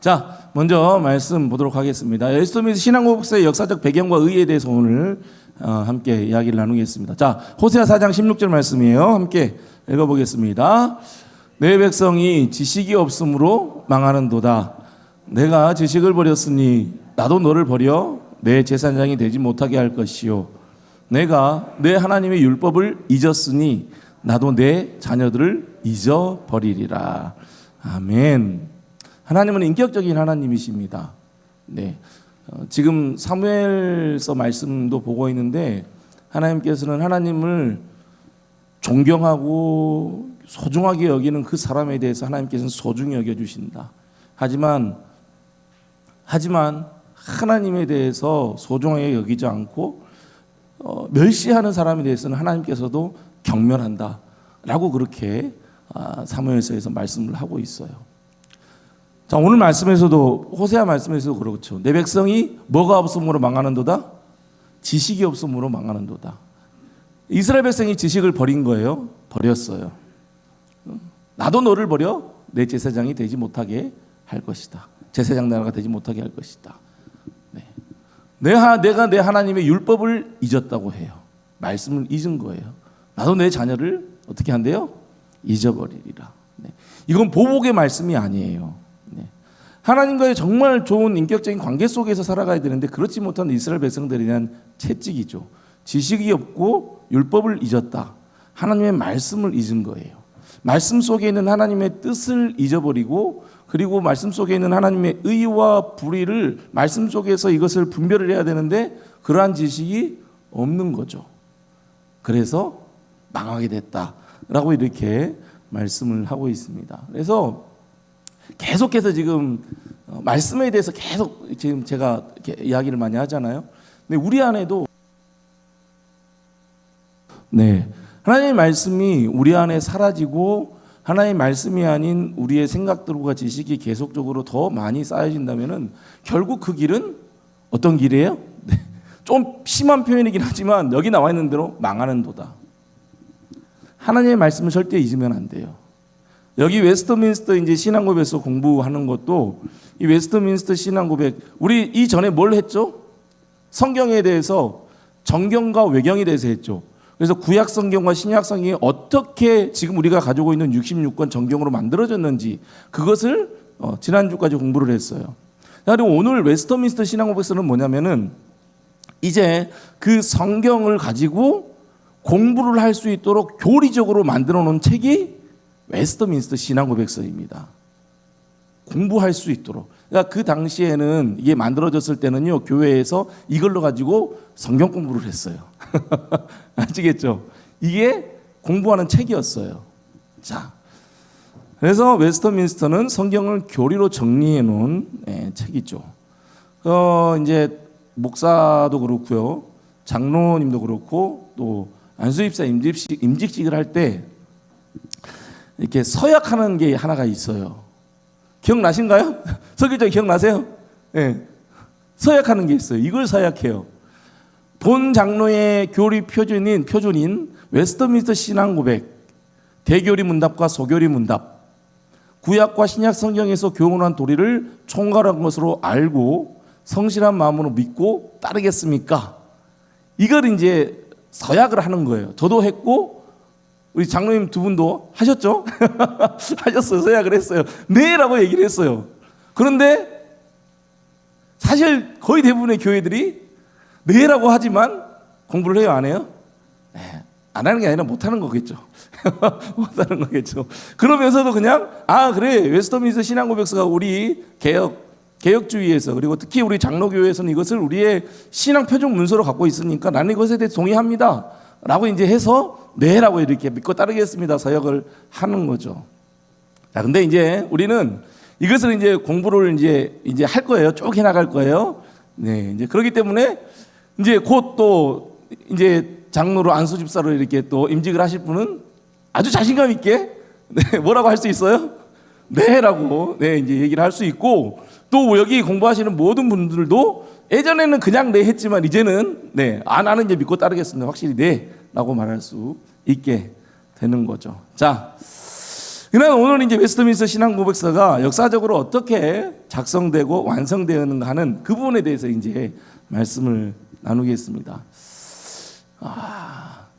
자, 먼저 말씀 보도록 하겠습니다. 에스더미스 신앙고백서의 역사적 배경과 의의에 대해서 오늘 함께 이야기를 나누겠습니다. 자, 호세아 4장 16절 말씀이에요. 함께 읽어보겠습니다. 내 백성이 지식이 없으므로 망하는도다. 내가 지식을 버렸으니 나도 너를 버려 내 제사장이 되지 못하게 할 것이요. 내가 내 하나님의 율법을 잊었으니 나도 내 자녀들을 잊어버리리라. 아멘. 하나님은 인격적인 하나님이십니다. 네, 지금 사무엘서 말씀도 보고 있는데 하나님께서는 하나님을 존경하고 소중하게 여기는 그 사람에 대해서 하나님께서는 소중히 여겨주신다. 하지만 하나님에 대해서 소중하게 여기지 않고 멸시하는 사람에 대해서는 하나님께서도 경멸한다 라고 그렇게 사무엘서에서 말씀을 하고 있어요. 자, 오늘 말씀에서도 호세아 말씀에서도 그렇죠. 내 백성이 뭐가 없음으로 망하는도다? 지식이 없음으로 망하는도다. 이스라엘 백성이 지식을 버린 거예요. 버렸어요. 나도 너를 버려 내 제사장이 되지 못하게 할 것이다. 제사장 나라가 되지 못하게 할 것이다. 네. 내가 내 하나님의 율법을 잊었다고 해요. 말씀을 잊은 거예요. 나도 내 자녀를 어떻게 한대요? 잊어버리리라. 네. 이건 보복의 말씀이 아니에요. 네. 하나님과의 정말 좋은 인격적인 관계 속에서 살아가야 되는데 그렇지 못한 이스라엘 백성들에 대한 채찍이죠. 지식이 없고 율법을 잊었다. 하나님의 말씀을 잊은 거예요. 말씀 속에 있는 하나님의 뜻을 잊어버리고 그리고 말씀 속에 있는 하나님의 의와 불의를 말씀 속에서 이것을 분별을 해야 되는데 그러한 지식이 없는 거죠. 그래서 망하게 됐다라고 이렇게 말씀을 하고 있습니다. 그래서 계속해서 지금 말씀에 대해서 계속 지금 제가 이렇게 이야기를 많이 하잖아요. 근데 우리 안에도 하나님의 말씀이 우리 안에 사라지고 하나님의 말씀이 아닌 우리의 생각들과 지식이 계속적으로 더 많이 쌓여진다면은 결국 그 길은 어떤 길이에요? 좀 심한 표현이긴 하지만 여기 나와 있는 대로 망하는도다. 하나님의 말씀을 절대 잊으면 안 돼요. 여기 웨스트민스터 이제 신앙고백에서 공부하는 것도 이 웨스트민스터 신앙고백 우리 이전에 뭘 했죠? 성경에 대해서 정경과 외경에 대해서 했죠. 그래서 구약 성경과 신약 성경이 어떻게 지금 우리가 가지고 있는 66권 정경으로 만들어졌는지 그것을 지난주까지 공부를 했어요. 그리고 오늘 웨스트민스터 신앙고백서는 뭐냐면은 이제 그 성경을 가지고 공부를 할 수 있도록 교리적으로 만들어 놓은 책이 웨스트민스터 신앙고백서입니다. 공부할 수 있도록. 그러니까 그 당시에는 이게 만들어졌을 때는요, 교회에서 이걸로 가지고 성경 공부를 했어요. 아시겠죠? 이게 공부하는 책이었어요. 자, 그래서 웨스트민스터는 성경을 교리로 정리해 놓은 책이죠. 이제 목사도 그렇고요, 장로님도 그렇고 또 안수집사 임직식을 할 때 이렇게 서약하는 게 하나가 있어요. 기억나신가요? 설교자 기억나세요? 네. 서약하는 게 있어요. 이걸 서약해요. 본 장로의 교리 표준인 웨스트민스터 신앙고백, 대교리 문답과 소교리 문답, 구약과 신약 성경에서 교훈한 도리를 총괄한 것으로 알고 성실한 마음으로 믿고 따르겠습니까? 이걸 이제 서약을 하는 거예요. 저도 했고 우리 장로님 두 분도 하셨죠? 하셨어요. 서약을 했어요. 네라고 얘기를 했어요. 그런데 사실 거의 대부분의 교회들이 네라고 하지만 공부를 해요? 안 해요? 네, 안 하는 게 아니라 못하는 거겠죠. 못하는 거겠죠. 그러면서도 그냥 그래 웨스트민스터 신앙고백서가 우리 개혁주의에서 그리고 특히 우리 장로교회에서는 이것을 우리의 신앙 표준 문서로 갖고 있으니까 나는 이것에 대해 동의합니다 라고 이제 해서 네라고 이렇게 믿고 따르겠습니다 서약을 하는 거죠. 자, 근데 이제 우리는 이것을 이제 공부를 이제 할 거예요. 쭉 해나갈 거예요. 네, 이제 그렇기 때문에 이제 곧 또 이제 장로로 안수집사로 이렇게 또 임직을 하실 분은 아주 자신감 있게 뭐라고 할 수 있어요? 네라고 이제 얘기를 할 수 있고 또 여기 공부하시는 모든 분들도 예전에는 그냥 네 했지만 이제는 나는 이제 믿고 따르겠습니다. 확실히 네라고 말할 수 있게 되는 거죠. 자, 그러나 오늘 이제 웨스트민스터 신앙고백서가 역사적으로 어떻게 작성되고 완성되었는가 하는 그 부분에 대해서 이제 말씀을 나누겠습니다.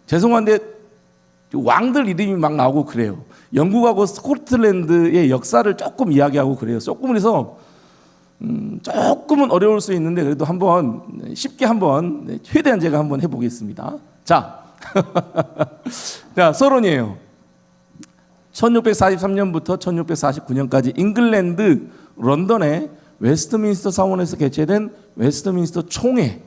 죄송한데 왕들 이름이 막 나오고 그래요. 영국하고 스코틀랜드의 역사를 조금 이야기하고 그래요. 조금 그래서 조금은 어려울 수 있는데 그래도 한번 쉽게 한번 최대한 제가 한번 해보겠습니다. 자, 자 서론이에요. 1643년부터 1649년까지 잉글랜드 런던의 웨스트민스터 사원에서 개최된 웨스트민스터 총회,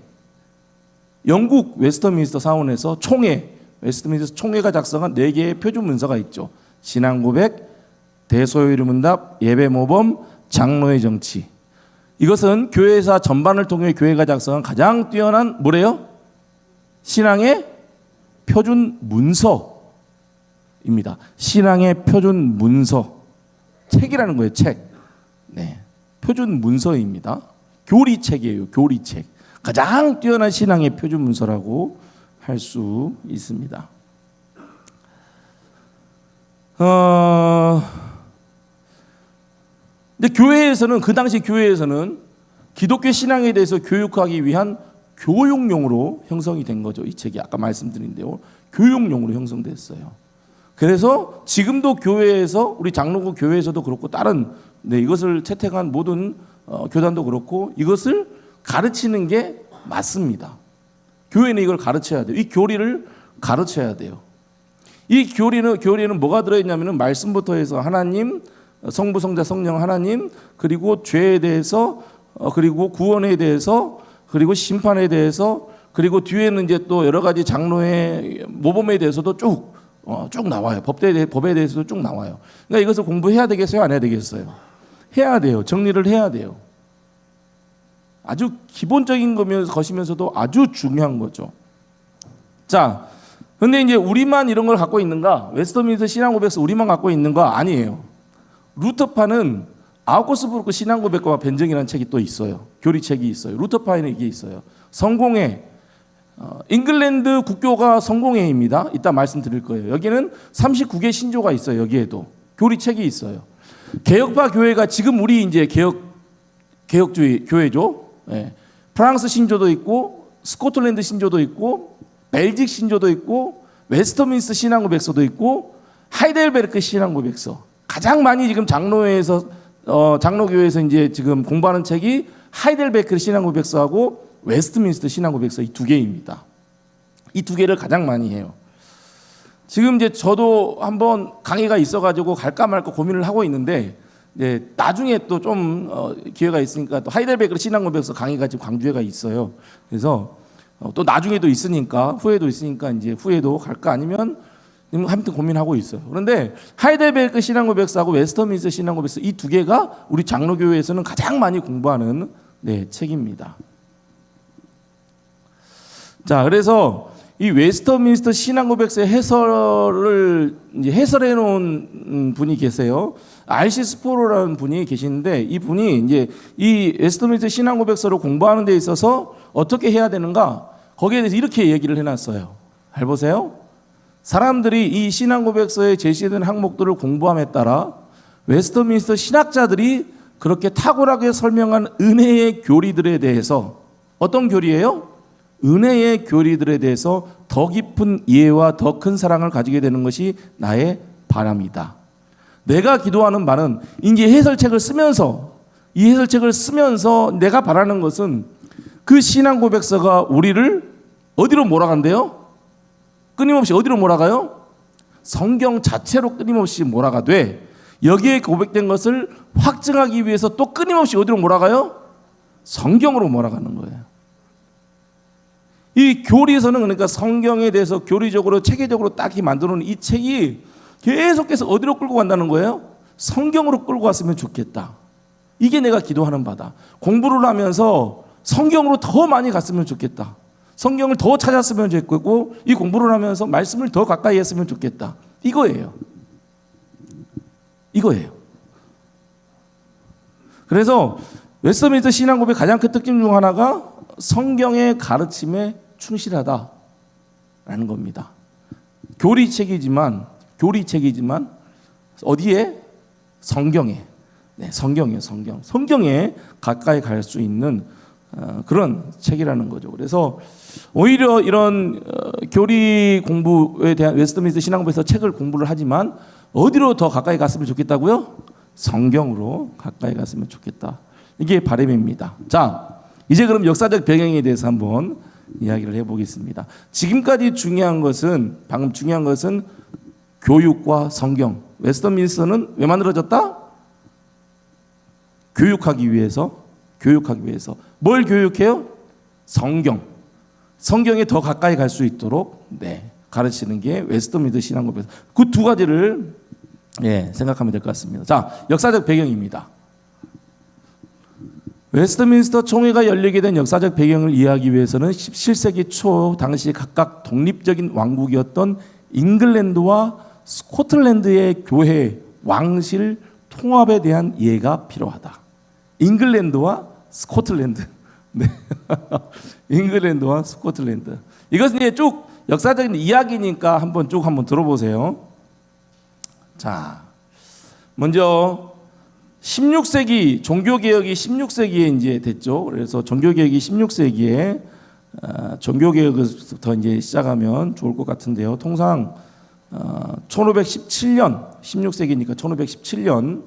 영국 웨스트민스터 사원에서 총회, 웨스트민스터 총회가 작성한 4개의 표준 문서가 있죠. 신앙고백, 대소요리 문답, 예배모범, 장로의 정치. 이것은 교회사 전반을 통해 교회가 작성한 가장 뛰어난 뭐래요? 신앙의 표준 문서입니다. 신앙의 표준 문서. 책이라는 거예요, 책. 네. 표준 문서입니다. 교리책이에요, 교리책. 가장 뛰어난 신앙의 표준 문서라고 할 수 있습니다. 근데 교회에서는 그 당시 교회에서는 기독교 신앙에 대해서 교육하기 위한 교육용으로 형성이 된 거죠. 이 책이 아까 말씀드린데요. 교육용으로 형성됐어요. 그래서 지금도 교회에서 우리 장로교 교회에서도 그렇고 다른 이것을 채택한 모든 교단도 그렇고 이것을 가르치는 게 맞습니다. 교회는 이걸 가르쳐야 돼요. 이 교리를 가르쳐야 돼요. 이 교리에는 뭐가 들어있냐면은 말씀부터 해서 하나님, 성부, 성자, 성령 하나님, 그리고 죄에 대해서, 그리고 구원에 대해서, 그리고 심판에 대해서, 그리고 뒤에는 이제 또 여러 가지 장로의 모범에 대해서도 쭉 나와요. 법에 대해서도 쭉 나와요. 그러니까 이것을 공부해야 되겠어요? 안 해야 되겠어요? 해야 돼요. 정리를 해야 돼요. 아주 기본적인 것이면서도 아주 중요한 거죠. 자, 근데 이제 우리만 이런 걸 갖고 있는가? 웨스트민스터 신앙고백서 우리만 갖고 있는가? 아니에요. 루터파는 아우구스부르크 신앙고백과 변증이라는 책이 또 있어요. 교리책이 있어요. 루터파에는 이게 있어요. 성공회, 잉글랜드 국교가 성공회입니다. 이따 말씀드릴 거예요. 여기는 39개 신조가 있어요. 여기에도 교리책이 있어요. 개혁파 교회가 지금 우리 이제 개혁주의 교회죠. 예. 프랑스 신조도 있고 스코틀랜드 신조도 있고 벨직 신조도 있고 웨스트민스터 신앙고백서도 있고 하이델베르크 신앙고백서. 가장 많이 지금 장로교회에서 이제 지금 공부하는 책이 하이델베르크 신앙고백서하고 웨스트민스터 신앙고백서 이 두 개입니다. 이 두 개를 가장 많이 해요. 지금 이제 저도 한번 강의가 있어가지고 갈까 말까 고민을 하고 있는데 나중에 또 좀 기회가 있으니까 또 하이델베르크 신앙고백서 강의가 지금 광주에가 있어요. 그래서 또 나중에도 있으니까 후에도 있으니까 이제 후에도 갈까 아니면 아무튼 고민하고 있어요. 그런데 하이델베르크 신앙고백서하고 웨스트민스터 신앙고백서 이 두 개가 우리 장로교회에서는 가장 많이 공부하는 책입니다. 자, 그래서 이 웨스트민스터 신앙고백서의 해설을 이제 해설해 놓은 분이 계세요. R.C. 스포로라는 분이 계시는데 이 분이 이제 이 웨스트민스터 신앙고백서를 공부하는 데 있어서 어떻게 해야 되는가? 거기에 대해서 이렇게 얘기를 해놨어요. 잘 보세요. 사람들이 이 신앙고백서에 제시된 항목들을 공부함에 따라 웨스트민스터 신학자들이 그렇게 탁월하게 설명한 은혜의 교리들에 대해서 어떤 교리예요? 은혜의 교리들에 대해서 더 깊은 이해와 더 큰 사랑을 가지게 되는 것이 나의 바람이다. 내가 기도하는 바는 이제 해설책을 쓰면서 이 해설책을 쓰면서 내가 바라는 것은 그 신앙고백서가 우리를 어디로 몰아간대요? 끊임없이 어디로 몰아가요? 성경 자체로 끊임없이 몰아가되 여기에 고백된 것을 확증하기 위해서 또 끊임없이 어디로 몰아가요? 성경으로 몰아가는 거예요. 이 교리에서는 그러니까 성경에 대해서 교리적으로 체계적으로 딱히 만들어 놓은 이 책이 계속해서 어디로 끌고 간다는 거예요? 성경으로 끌고 갔으면 좋겠다. 이게 내가 기도하는 바다. 공부를 하면서 성경으로 더 많이 갔으면 좋겠다. 성경을 더 찾았으면 좋겠고 이 공부를 하면서 말씀을 더 가까이 했으면 좋겠다. 이거예요. 그래서 웨스트민스터 신앙고백의 가장 큰 특징 중 하나가 성경의 가르침에 충실하다라는 겁니다. 교리책이지만 어디에? 성경에. 네, 성경이에요. 성경에 가까이 갈 수 있는 그런 책이라는 거죠. 그래서 오히려 이런 교리 공부에 대한 웨스트민스터 신앙부에서 책을 공부를 하지만 어디로 더 가까이 갔으면 좋겠다고요? 성경으로 가까이 갔으면 좋겠다. 이게 바람입니다. 자, 이제 그럼 역사적 배경에 대해서 한번 이야기를 해보겠습니다. 지금까지 방금 중요한 것은 교육과 성경. 웨스트민스터는 왜 만들어졌다? 교육하기 위해서. 뭘 교육해요? 성경에 더 가까이 갈 수 있도록 가르치는 게 웨스트민스터 신앙법에서 그 두 가지를 생각하면 될 것 같습니다. 자, 역사적 배경입니다. 웨스트민스터 총회가 열리게 된 역사적 배경을 이해하기 위해서는 17세기 초 당시 각각 독립적인 왕국이었던 잉글랜드와 스코틀랜드의 교회 왕실 통합에 대한 이해가 필요하다. 잉글랜드와 스코틀랜드. 네. 잉글랜드와 스코틀랜드. 이것은 이제 쭉 역사적인 이야기니까 한번 들어보세요. 자, 먼저 16세기 종교개혁이 16세기에 이제 됐죠. 그래서 종교개혁이 16세기에 종교개혁부터 이제 시작하면 좋을 것 같은데요. 통상 1517년 16세기니까 1517년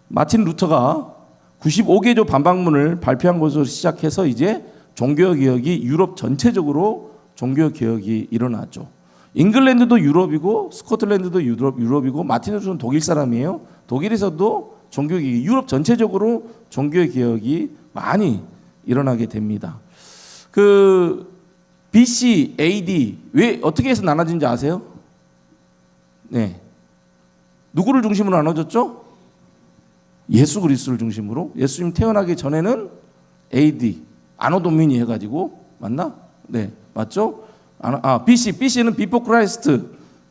마틴 루터가 95개조 반박문을 발표한 것으로 시작해서 이제 종교개혁이 유럽 전체적으로 종교개혁이 일어났죠. 잉글랜드도 유럽이고 스코틀랜드도 유럽이고 마틴 루터는 독일 사람이에요. 독일에서도 종교개혁이 유럽 전체적으로 종교개혁이 많이 일어나게 됩니다. 그 BC, AD 왜 어떻게 해서 나눠진지 아세요? 네, 누구를 중심으로 나눠졌죠? 예수 그리스도를 중심으로. 예수님 태어나기 전에는 AD 아노 도미니 해가지고 맞나? 네, 맞죠? BC는 Before Christ.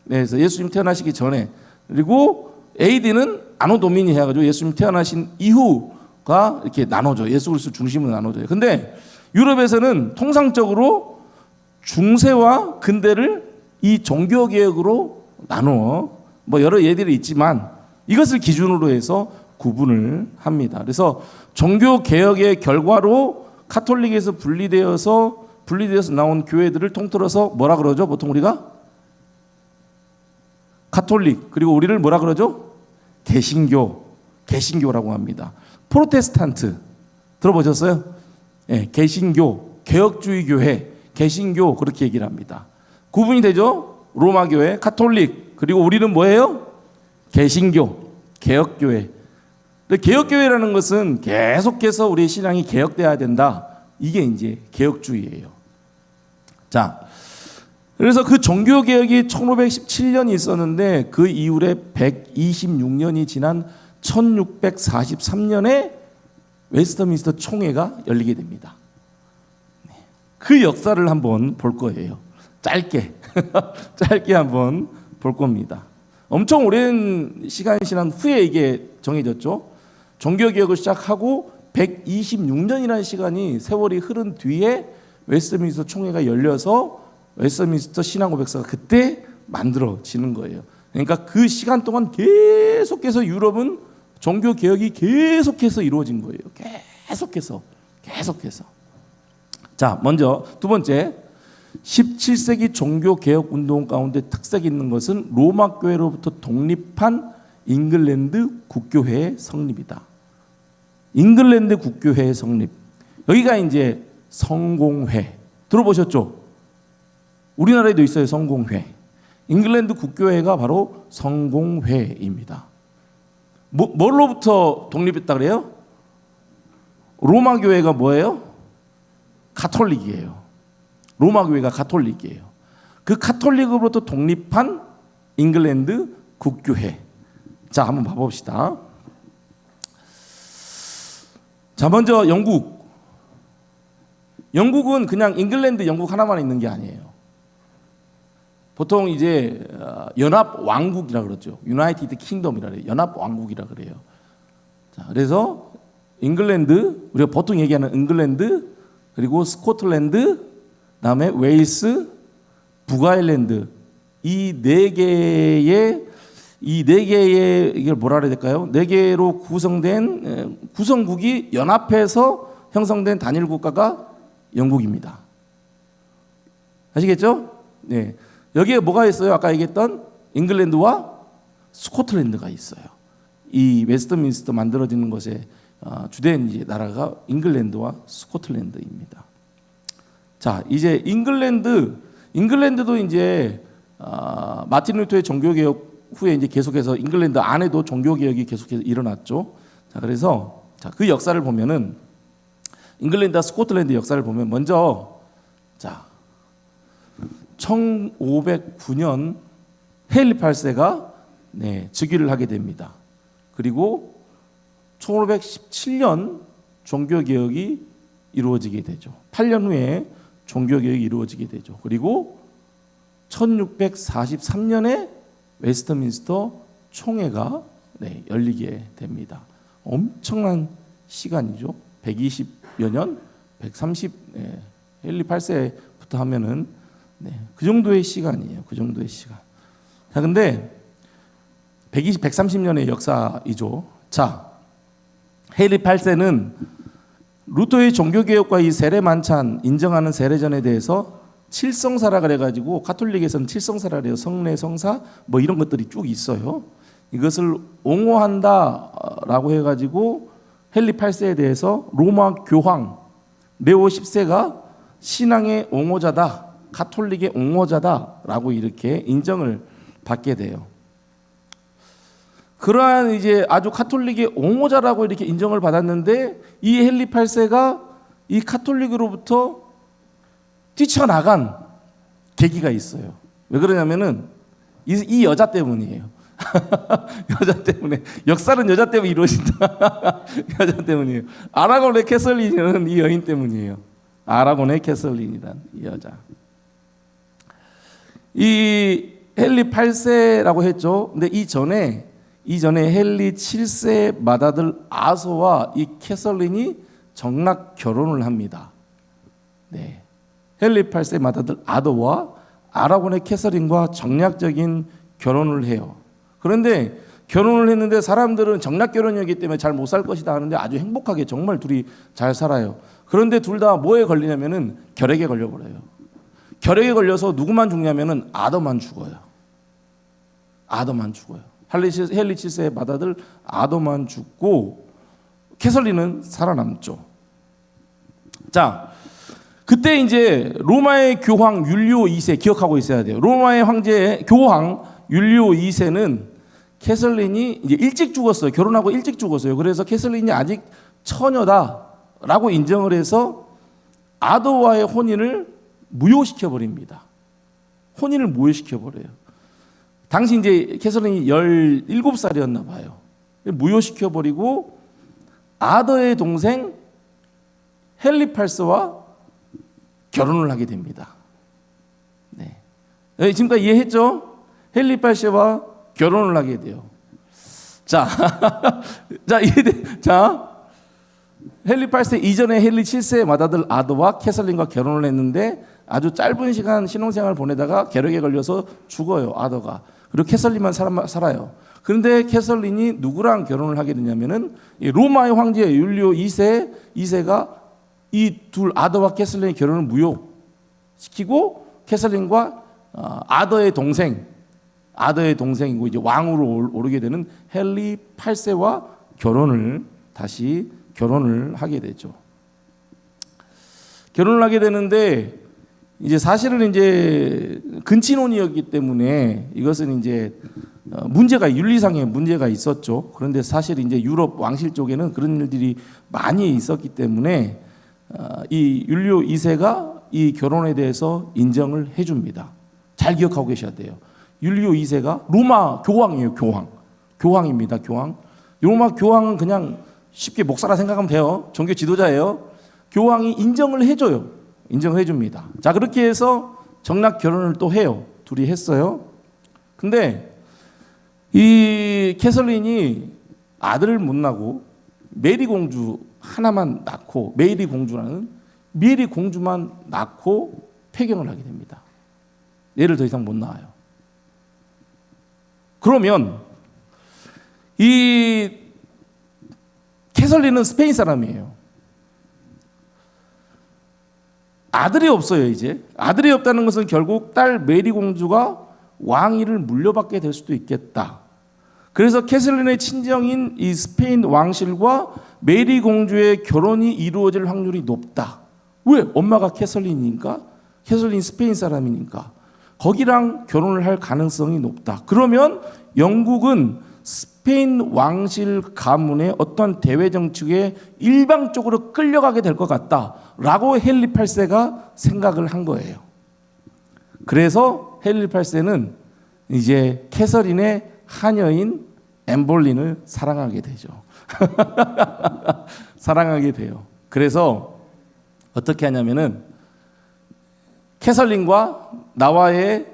네, 그래서 예수님 태어나시기 전에. 그리고 AD는 아노 도미니 해가지고 예수님 태어나신 이후가 이렇게 나눠져. 예수 그리스도 중심으로 나눠져요. 근데 유럽에서는 통상적으로 중세와 근대를 이 종교 개혁으로 나누어 여러 예들이 있지만 이것을 기준으로 해서 구분을 합니다. 그래서 종교 개혁의 결과로 카톨릭에서 분리되어서 나온 교회들을 통틀어서 뭐라 그러죠? 보통 우리가 카톨릭, 그리고 우리를 뭐라 그러죠? 개신교라고 합니다. 프로테스탄트 들어보셨어요? 네, 개신교, 개혁주의 교회, 개신교 그렇게 얘기를 합니다. 구분이 되죠? 로마 교회, 카톨릭, 그리고 우리는 뭐예요? 개신교, 개혁교회. 개혁교회라는 것은 계속해서 우리의 신앙이 개혁돼야 된다. 이게 이제 개혁주의예요. 자, 그래서 그 종교개혁이 1517년이 있었는데 그 이후에 126년이 지난 1643년에 웨스트민스터 총회가 열리게 됩니다. 그 역사를 한번 볼 거예요. 짧게 한번 볼 겁니다. 엄청 오랜 시간이 지난 후에 이게 정해졌죠. 종교개혁을 시작하고 126년이라는 시간이 세월이 흐른 뒤에 웨스트민스터 총회가 열려서 웨스트민스터 신앙고백서가 그때 만들어지는 거예요. 그러니까 그 시간 동안 계속해서 유럽은 종교개혁이 계속해서 이루어진 거예요. 계속해서. 자, 먼저 두 번째, 17세기 종교개혁 운동 가운데 특색 있는 것은 로마 교회로부터 독립한 잉글랜드 국교회의 성립이다. 잉글랜드 국교회의 성립. 여기가 이제 성공회. 들어보셨죠? 우리나라에도 있어요, 성공회. 잉글랜드 국교회가 바로 성공회입니다. 뭘로부터 독립했다 그래요? 로마 교회가 뭐예요? 가톨릭이에요. 로마 교회가 가톨릭이에요. 그 가톨릭으로부터 독립한 잉글랜드 국교회. 자, 한번 봐봅시다. 자, 먼저 영국은 그냥 잉글랜드, 영국 하나만 있는 게 아니에요. 보통 이제 연합 왕국이라 그러죠. 유나이티드 킹덤이라 그래요. 연합 왕국이라 그래요. 자, 그래서 잉글랜드, 우리가 보통 얘기하는 잉글랜드, 그리고 스코틀랜드, 그다음에 웨일스, 북아일랜드, 이 네 개의 이 네 개의 이걸 뭐라 해야 될까요? 네 개로 구성된 구성국이 연합해서 형성된 단일 국가가 영국입니다. 아시겠죠? 네. 여기에 뭐가 있어요? 아까 얘기했던 잉글랜드와 스코틀랜드가 있어요. 이 웨스트민스터 만들어지는 것에 주된 이제 나라가 잉글랜드와 스코틀랜드입니다. 자, 이제 잉글랜드도 이제 마틴 루터의 종교개혁 후에 이제 계속해서 잉글랜드 안에도 종교개혁이 계속해서 일어났죠. 자, 그래서 그 역사를 보면은 잉글랜드와 스코틀랜드 역사를 보면 먼저 1509년 헨리 8세가 즉위를 하게 됩니다. 그리고 1517년 종교개혁이 이루어지게 되죠. 8년 후에 종교개혁이 이루어지게 되죠. 그리고 1643년에 웨스트민스터 총회가 열리게 됩니다. 엄청난 시간이죠. 120여 년, 130 헨리 8세부터 하면은 그 정도의 시간이에요. 그 정도의 시간. 자, 근데 130년의 역사이죠. 자, 헨리 8세는 루터의 종교개혁과 이 세례만찬 인정하는 세례전에 대해서 칠성사라 그래가지고 가톨릭에서는 칠성사라 그래요. 성례, 성사 뭐 이런 것들이 쭉 있어요. 이것을 옹호한다라고 해가지고 헨리 8세에 대해서 로마 교황 레오 10세가 신앙의 옹호자다, 가톨릭의 옹호자다라고 이렇게 인정을 받게 돼요. 그러한 이제 아주 가톨릭의 옹호자라고 이렇게 인정을 받았는데 이 헨리 8세가 이 가톨릭으로부터 뛰쳐나간 계기가 있어요. 왜 그러냐면은 이 여자 때문이에요. 여자 때문에. 역사는 여자 때문에 이루어진다. 여자 때문이에요. 아라곤의 캐설린이라는 이 여인 때문이에요. 아라곤의 캐설린이란 이 여자. 이 헨리 8세라고 했죠. 근데 이전에 헨리 7세 맏아들 아소와 이 캐설린이 정락 결혼을 합니다. 네. 헨리 8세 맏아들 아도와 아라곤의 캐서린과 정략적인 결혼을 해요. 그런데 결혼을 했는데 사람들은 정략 결혼이기 때문에 잘 못 살 것이다 하는데 아주 행복하게 정말 둘이 잘 살아요. 그런데 둘 다 뭐에 걸리냐면은 결핵에 걸려버려요. 결핵에 걸려서 누구만 죽냐면은 아도만 죽어요. 아도만 죽어요. 헨리 7세의 맏아들 아도만 죽고 캐서린은 살아남죠. 자, 그때 이제 로마의 교황 율리오 2세 기억하고 있어야 돼요. 로마의 황제 교황 율리오 2세는 캐설린이 이제 일찍 죽었어요. 결혼하고 일찍 죽었어요. 그래서 캐설린이 아직 처녀다라고 인정을 해서 아도와의 혼인을 무효시켜 버립니다. 혼인을 무효시켜 버려요. 당시 이제 캐설린이 17살이었나 봐요. 무효시켜 버리고 아도의 동생 헨리 8세와 결혼을 하게 됩니다. 네. 지금까지 이해했죠? 헨리 8세와 결혼을 하게 돼요. 자, 헨리 8세 이전에 헨리 7세의 맏아들 아도와 캐설린과 결혼을 했는데 아주 짧은 시간 신혼생활을 보내다가 결핵에 걸려서 죽어요. 아도가. 그리고 캐설린만 살아요. 그런데 캐설린이 누구랑 결혼을 하게 되냐면은 로마의 황제 율리오 2세가 이 둘 아더와 캐설린의 결혼을 무효시키고 캐설린과 아더의 동생이고 이제 왕으로 오르게 되는 헨리 8세와 다시 결혼을 하게 되죠. 결혼을 하게 되는데 이제 사실은 이제 근친혼이었기 때문에 이것은 이제 윤리상의 문제가 있었죠. 그런데 사실 이제 유럽 왕실 쪽에는 그런 일들이 많이 있었기 때문에 이 율리오 2세가 이 결혼에 대해서 인정을 해줍니다. 잘 기억하고 계셔야 돼요. 율리오 2세가 로마 교황이에요. 교황입니다. 교황. 로마 교황은 그냥 쉽게 목사라 생각하면 돼요. 종교 지도자예요. 교황이 인정을 해줘요. 인정을 해줍니다. 자, 그렇게 해서 정락 결혼을 또 해요. 둘이 했어요. 근데 이 캐설린이 아들을 못 낳고 메리 공주 하나만 낳고 메리 공주만 낳고 폐경을 하게 됩니다. 얘를 더 이상 못 낳아요. 그러면 이 캐설린은 스페인 사람이에요. 아들이 없어요. 이제 아들이 없다는 것은 결국 딸 메리 공주가 왕위를 물려받게 될 수도 있겠다. 그래서 캐설린의 친정인 이 스페인 왕실과 메리 공주의 결혼이 이루어질 확률이 높다. 왜? 엄마가 캐설린이니까, 캐설린 스페인 사람이니까 거기랑 결혼을 할 가능성이 높다. 그러면 영국은 스페인 왕실 가문의 어떤 대외 정책에 일방적으로 끌려가게 될 것 같다라고 헨리 8세가 생각을 한 거예요. 그래서 헨리 8세는 이제 캐서린의 하녀인 엠볼린을 사랑하게 되죠. 사랑하게 돼요. 그래서 어떻게 하냐면은 캐설린과 나와의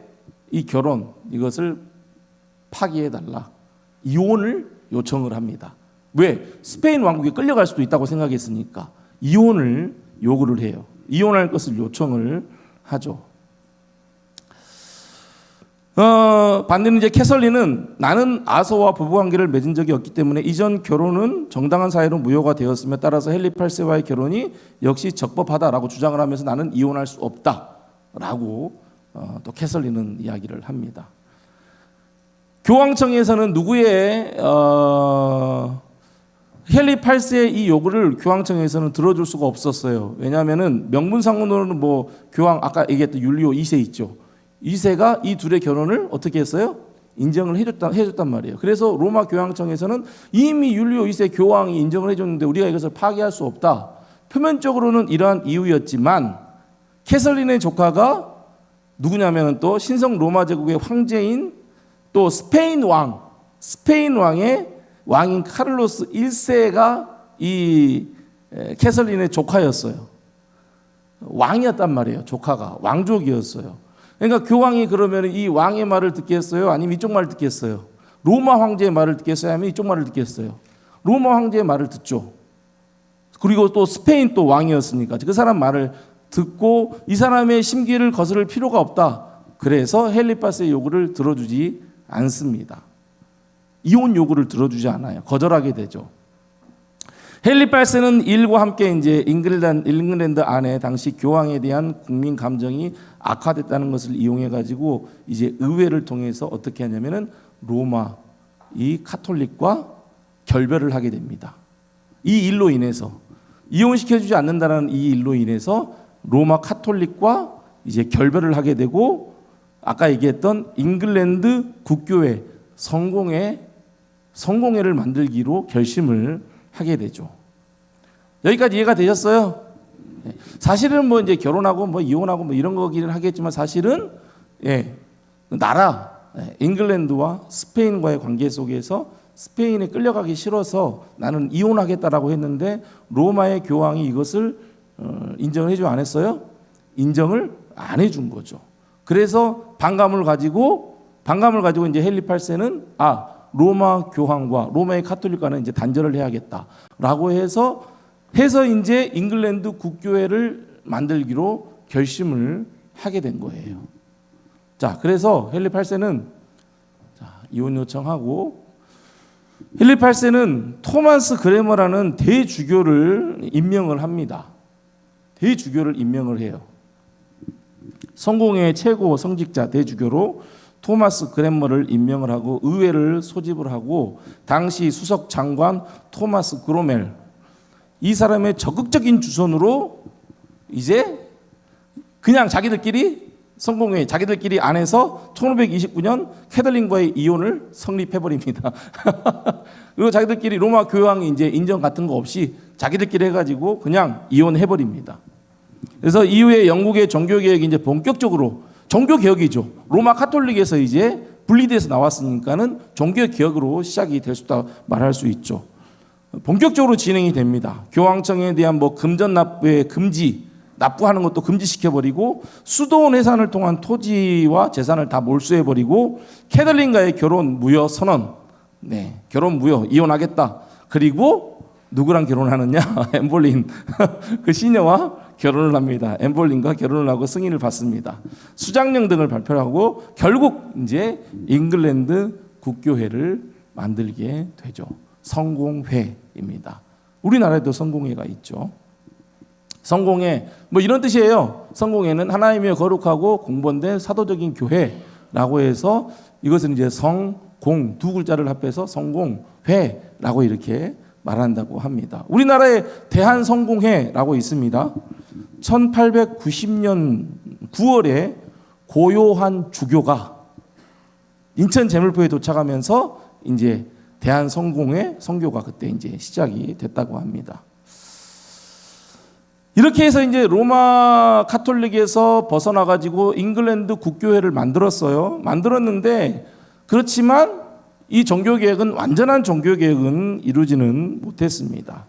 이 결혼, 이것을 파기해달라, 이혼을 요청을 합니다. 왜? 스페인 왕국에 끌려갈 수도 있다고 생각했으니까 이혼을 요구를 해요. 이혼할 것을 요청을 하죠. 반대로 이제 캐설린은 나는 아서와 부부관계를 맺은 적이 없기 때문에 이전 결혼은 정당한 사유로 무효가 되었으며 따라서 헨리 8세와의 결혼이 역시 적법하다라고 주장을 하면서 나는 이혼할 수 없다라고 또 캐설린은 이야기를 합니다. 교황청에서는 누구의 헨리 8세의 이 요구를 교황청에서는 들어줄 수가 없었어요. 왜냐하면은 명분상으로는 뭐 교황 아까 얘기했던 율리오 2세 있죠. 2세가 이 둘의 결혼을 어떻게 했어요? 인정을 해줬단 말이에요. 그래서 로마 교황청에서는 이미 율리오 2세 교황이 인정을 해줬는데 우리가 이것을 파기할 수 없다. 표면적으로는 이러한 이유였지만 캐설린의 조카가 누구냐면은 또 신성 로마 제국의 황제인 또 스페인 왕의 왕인 카를로스 1세가 이 캐설린의 조카였어요. 왕이었단 말이에요. 조카가 왕족이었어요. 그러니까 교황이 그러면 이 왕의 말을 듣겠어요? 아니면 이쪽 말을 듣겠어요? 로마 황제의 말을 듣겠어요? 아니면 이쪽 말을 듣겠어요? 로마 황제의 말을 듣죠. 그리고 또 스페인 또 왕이었으니까 그 사람 말을 듣고 이 사람의 심기를 거스를 필요가 없다. 그래서 헨리 8세의 요구를 들어주지 않습니다. 이혼 요구를 들어주지 않아요. 거절하게 되죠. 헨리 8세는 일과 함께 이제 잉글랜드 안에 당시 교황에 대한 국민 감정이 악화됐다는 것을 이용해 가지고 이제 의회를 통해서 어떻게 하냐면은 로마 이 카톨릭과 결별을 하게 됩니다. 이 일로 인해서 이혼시켜주지 않는다는 이 일로 인해서 로마 카톨릭과 이제 결별을 하게 되고 아까 얘기했던 잉글랜드 국교회 성공회를 만들기로 결심을 하게 되죠. 여기까지 이해가 되셨어요? 사실은 뭐 이제 결혼하고 뭐 이혼하고 뭐 이런 거기는 하겠지만 사실은 나라 잉글랜드와 스페인과의 관계 속에서 스페인에 끌려가기 싫어서 나는 이혼하겠다라고 했는데 로마의 교황이 이것을 인정을 해주지 않았어요? 인정을 안 해준 거죠. 그래서 반감을 가지고 이제 헨리 8세는 로마 교황과 로마의 카톨릭과는 이제 단절을 해야겠다라고 해서 이제 잉글랜드 국교회를 만들기로 결심을 하게 된 거예요. 자, 그래서 헨리 8세는 이혼 요청하고 헨리 8세는 토마스 그래머라는 대주교를 임명을 합니다. 대주교를 임명을 해요. 성공회의 최고 성직자 대주교로 토마스 그래머를 임명을 하고 의회를 소집을 하고 당시 수석 장관 토마스 그로멜 이 사람의 적극적인 주선으로 이제 그냥 성공회 자기들끼리 안에서 1529년 캐들린과의 이혼을 성립해버립니다. 그리고 자기들끼리 로마 교황이 이제 인정 같은 거 없이 자기들끼리 해가지고 그냥 이혼해버립니다. 그래서 이후에 영국의 종교개혁이 이제 본격적으로 종교개혁이죠. 로마 카톨릭에서 이제 분리돼서 나왔으니까는 종교개혁으로 시작이 될 수 있다 말할 수 있죠. 본격적으로 진행이 됩니다. 교황청에 대한 뭐 금전 납부의 금지, 납부하는 것도 금지시켜버리고 수도원 해산을 통한 토지와 재산을 다 몰수해버리고 캐들린과의 결혼 무효 선언, 결혼 무효, 이혼하겠다. 그리고 누구랑 결혼하느냐? 엠볼린 그 시녀와 결혼을 합니다. 엠볼린과 결혼을 하고 승인을 받습니다. 수장령 등을 발표하고 결국 이제 잉글랜드 국교회를 만들게 되죠. 성공회입니다. 우리나라에도 성공회가 있죠. 성공회 뭐 이런 뜻이에요. 성공회는 하나님의 거룩하고 공본된 사도적인 교회라고 해서 이것은 이제 성공 두 글자를 합해서 성공회라고 이렇게 말한다고 합니다. 우리나라에 대한성공회라고 있습니다. 1890년 9월에 고요한 주교가 인천 제물포에 도착하면서 이제 대한성공회 선교가 그때 이제 시작이 됐다고 합니다. 이렇게 해서 이제 로마 카톨릭에서 벗어나 가지고 잉글랜드 국교회를 만들었어요. 만들었는데 그렇지만 이 종교개혁은 완전한 종교개혁은 이루지는 못했습니다.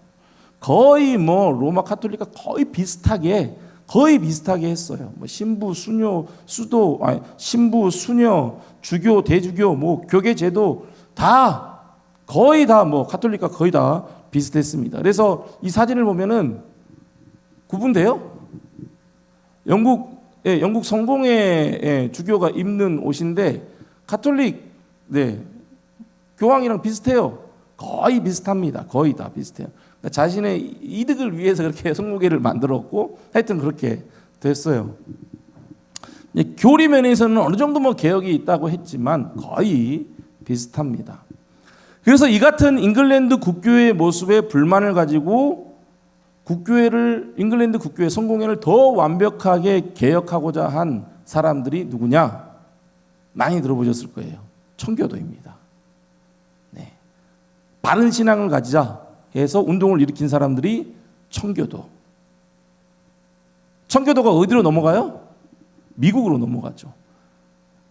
거의 뭐 로마 카톨릭과 거의 비슷하게 했어요. 뭐 신부, 수녀, 신부, 수녀, 주교, 대주교, 뭐 교계 제도 다 거의 다 뭐 카톨릭과 거의 다 비슷했습니다. 그래서 이 사진을 보면은 구분돼요? 영국 성공회 주교가 입는 옷인데 카톨릭 교황이랑 비슷해요. 거의 비슷합니다. 거의 다 비슷해요. 그러니까 자신의 이득을 위해서 그렇게 성공회를 만들었고 하여튼 그렇게 됐어요. 교리 면에서는 어느 정도 뭐 개혁이 있다고 했지만 거의 비슷합니다. 그래서 이 같은 잉글랜드 국교회의 모습에 불만을 가지고 잉글랜드 국교회 성공회를 더 완벽하게 개혁하고자 한 사람들이 누구냐? 많이 들어보셨을 거예요. 청교도입니다. 네. 바른 신앙을 가지자 해서 운동을 일으킨 사람들이 청교도. 청교도가 어디로 넘어가요? 미국으로 넘어가죠.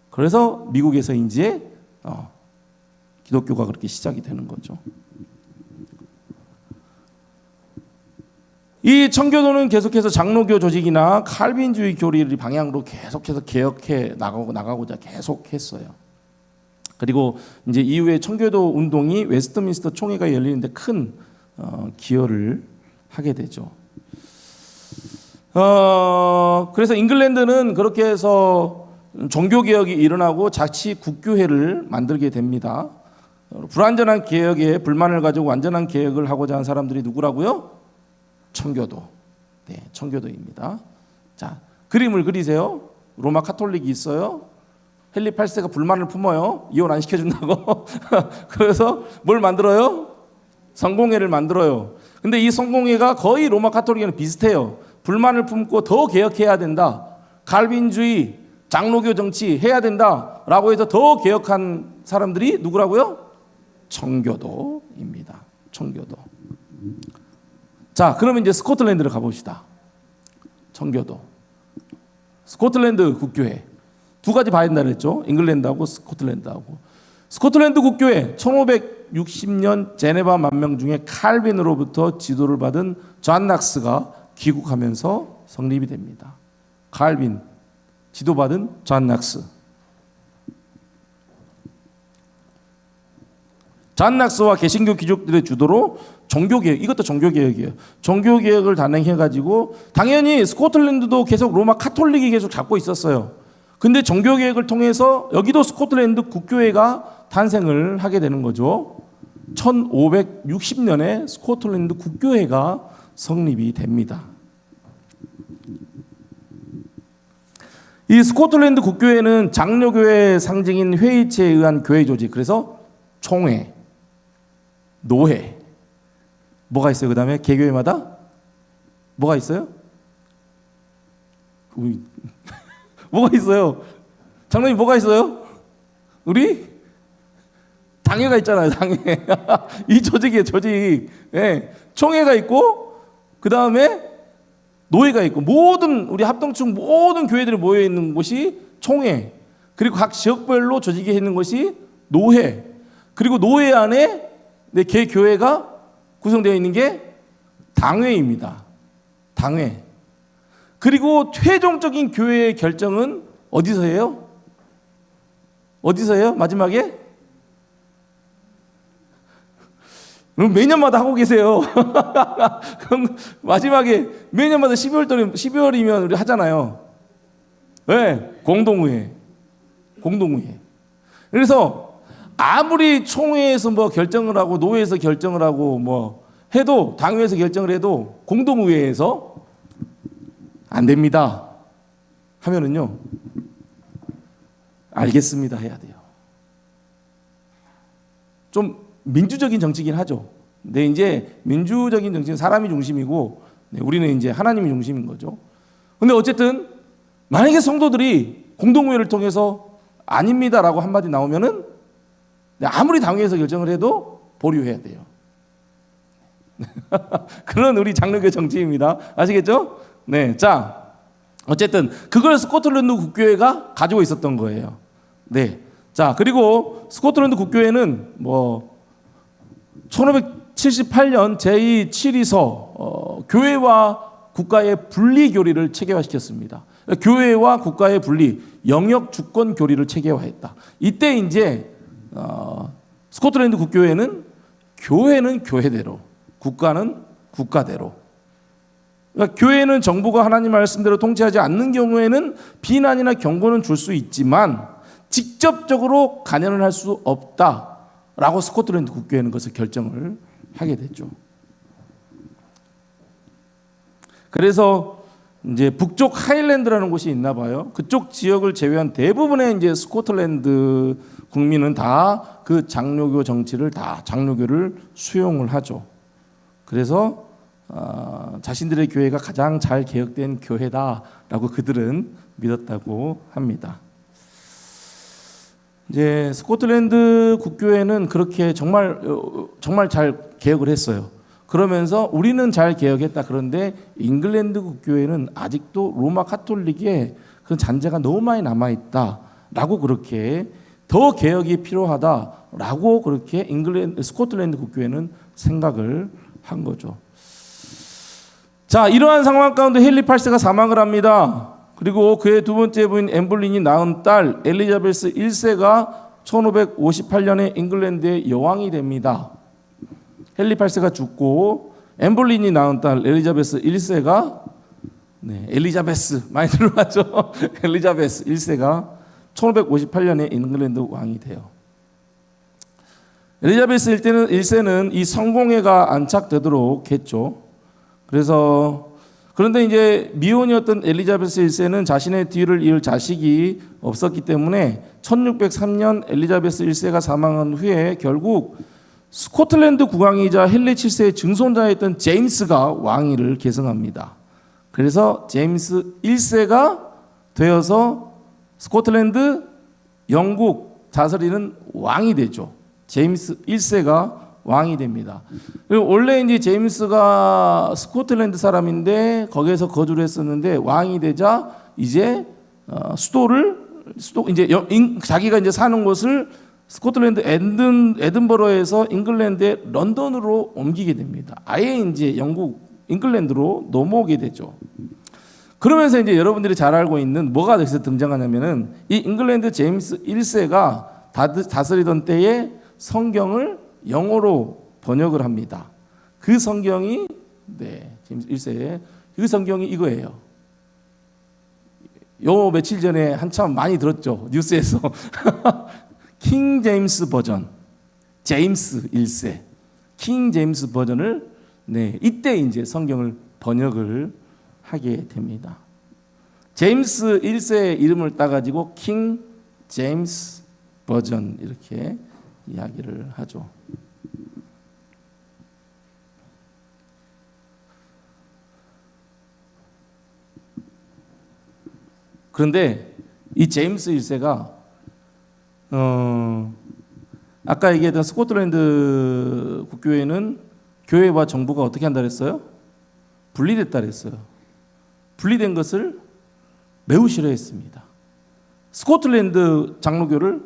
그래서 미국에서 이제 기독교가 그렇게 시작이 되는 거죠. 이 청교도는 계속해서 장로교 조직이나 칼빈주의 교리를 방향으로 계속해서 개혁해 나가고자 계속했어요. 그리고 이제 이후에 청교도 운동이 웨스트민스터 총회가 열리는데 큰 기여를 하게 되죠. 그래서 잉글랜드는 그렇게 해서 종교개혁이 일어나고 자치 국교회를 만들게 됩니다. 불완전한 개혁에 불만을 가지고 완전한 개혁을 하고자 한 사람들이 누구라고요? 청교도. 네, 청교도입니다. 자, 그림을 그리세요. 로마 카톨릭이 있어요. 헨리 8세가 불만을 품어요. 이혼 안 시켜준다고. 그래서 뭘 만들어요? 성공회를 만들어요. 근데 이 성공회가 거의 로마 카톨릭이랑 비슷해요. 불만을 품고 더 개혁해야 된다. 칼빈주의, 장로교 정치 해야 된다라고 해서 더 개혁한 사람들이 누구라고요? 청교도입니다. 청교도. 자, 그러면 이제 스코틀랜드를 가봅시다. 청교도. 스코틀랜드 국교회. 두 가지 봐야 된다 그랬죠. 잉글랜드하고 스코틀랜드하고. 스코틀랜드 국교회 1560년 제네바 만명 중에 칼빈으로부터 지도를 받은 존 낙스가 귀국하면서 성립이 됩니다. 칼빈 지도받은 존 낙스. 존 낙스와 개신교 귀족들의 주도로 종교개혁, 이것도 종교개혁이에요. 종교개혁을 단행해가지고 당연히 스코틀랜드도 계속 로마 카톨릭이 계속 잡고 있었어요. 근데 종교개혁을 통해서 여기도 스코틀랜드 국교회가 탄생을 하게 되는 거죠. 1560년에 스코틀랜드 국교회가 성립이 됩니다. 이 스코틀랜드 국교회는 장로교회의 상징인 회의체에 의한 교회 조직, 그래서 총회, 노회, 뭐가 있어요? 그 다음에 개교회마다 뭐가 있어요? 뭐가 있어요? 장로님 뭐가 있어요? 우리 당회가 있잖아요. 당회. 이 조직이에요. 조직. 네. 총회가 있고 그 다음에 노회가 있고 모든 우리 합동층 모든 교회들이 모여 있는 곳이 총회. 그리고 각 지역별로 조직이 있는 것이 노회. 그리고 노회 안에 개 교회가 구성되어 있는 게 당회입니다. 당회. 그리고 최종적인 교회의 결정은 어디서 해요? 어디서 해요? 마지막에? 매년마다 하고 계세요. 그럼 마지막에 매년마다 12월이면 우리 하잖아요. 네, 공동의회. 그래서 아무리 총회에서 뭐 결정을 하고 노회에서 결정을 하고 뭐 해도 당회에서 결정을 해도 공동의회에서 안 됩니다 하면은요 알겠습니다 해야 돼요. 좀 민주적인 정치긴 하죠. 근데 이제 민주적인 정치는 사람이 중심이고 우리는 이제 하나님이 중심인 거죠. 근데 어쨌든 만약에 성도들이 공동의회를 통해서 아닙니다라고 한마디 나오면은 아무리 당회에서 결정을 해도 보류해야 돼요. 그런 우리 장로교 정치입니다. 아시겠죠? 네, 자 어쨌든 그걸 스코틀랜드 국교회가 가지고 있었던 거예요. 네, 자 그리고 스코틀랜드 국교회는 뭐 1578년 제2 교회와 국가의 분리 교리를 체계화시켰습니다. 교회와 국가의 분리, 영역 주권 교리를 체계화했다. 이때 이제 스코틀랜드 국교회는 교회는 교회대로, 국가는 국가대로. 그러니까 교회는 정부가 하나님 말씀대로 통치하지 않는 경우에는 비난이나 경고는 줄 수 있지만 직접적으로 간연을 할 수 없다라고 스코틀랜드 국교회는 그것을 결정을 하게 됐죠. 그래서 이제 북쪽 하일랜드라는 곳이 있나 봐요. 그쪽 지역을 제외한 대부분의 이제 스코틀랜드 국민은 다 그 장로교 정치를 다 장로교를 수용을 하죠. 그래서 자신들의 교회가 가장 잘 개혁된 교회다라고 그들은 믿었다고 합니다. 이제 스코틀랜드 국교회는 그렇게 정말 잘 개혁을 했어요. 그러면서 우리는 잘 개혁했다. 그런데 잉글랜드 국교회는 아직도 로마 카톨릭의 그 잔재가 너무 많이 남아 있다라고 그렇게 더 개혁이 필요하다라고 그렇게 스코틀랜드 국교회는 생각을 한 거죠. 자, 이러한 상황 가운데 헨리 8세가 사망을 합니다. 그리고 그의 두 번째 부인 엠블린이 낳은 딸 엘리자베스 1세가 1558년에 잉글랜드의 여왕이 됩니다. 헨리 8세가 죽고 엠블린이 낳은 딸 엘리자베스 1세가 엘리자베스 많이 들어봤죠? 엘리자베스 1세가 1558년에 잉글랜드 왕이 돼요. 엘리자베스 1세는 이 성공회가 안착되도록 했죠. 그런데 이제 미혼이었던 엘리자베스 1세는 자신의 뒤를 이을 자식이 없었기 때문에 1603년 엘리자베스 1세가 사망한 후에 결국 스코틀랜드 국왕이자 헨리 7세의 증손자였던 제임스가 왕위를 계승합니다. 그래서 제임스 1세가 되어서 스코틀랜드, 영국 다스리는 왕이 되죠. 제임스 1세가 왕이 됩니다. 그리고 원래 이제 제임스가 스코틀랜드 사람인데 거기에서 거주를 했었는데 왕이 되자 이제 자기가 이제 사는 곳을 스코틀랜드 에든버러에서 잉글랜드의 런던으로 옮기게 됩니다. 아예 이제 영국 잉글랜드로 넘어오게 되죠. 그러면서 이제 여러분들이 잘 알고 있는 뭐가 여기서 등장하냐면은 이 잉글랜드 제임스 1세가 다스리던 때에 성경을 영어로 번역을 합니다. 그 성경이 제임스 1세 그 성경이 이거예요. 요 며칠 전에 한참 많이 들었죠. 뉴스에서. 킹 제임스 버전. 제임스 1세. 킹 제임스 버전을 이때 이제 성경을 번역을 하게 됩니다. 제임스 1세의 이름을 따가지고 킹 제임스 버전 이렇게 이야기를 하죠. 그런데 이 제임스 1세가 아까 얘기했던 스코틀랜드 국교회는 교회와 정부가 어떻게 한다 그랬어요? 분리됐다 그랬어요. 분리된 것을 매우 싫어했습니다. 스코틀랜드 장로교를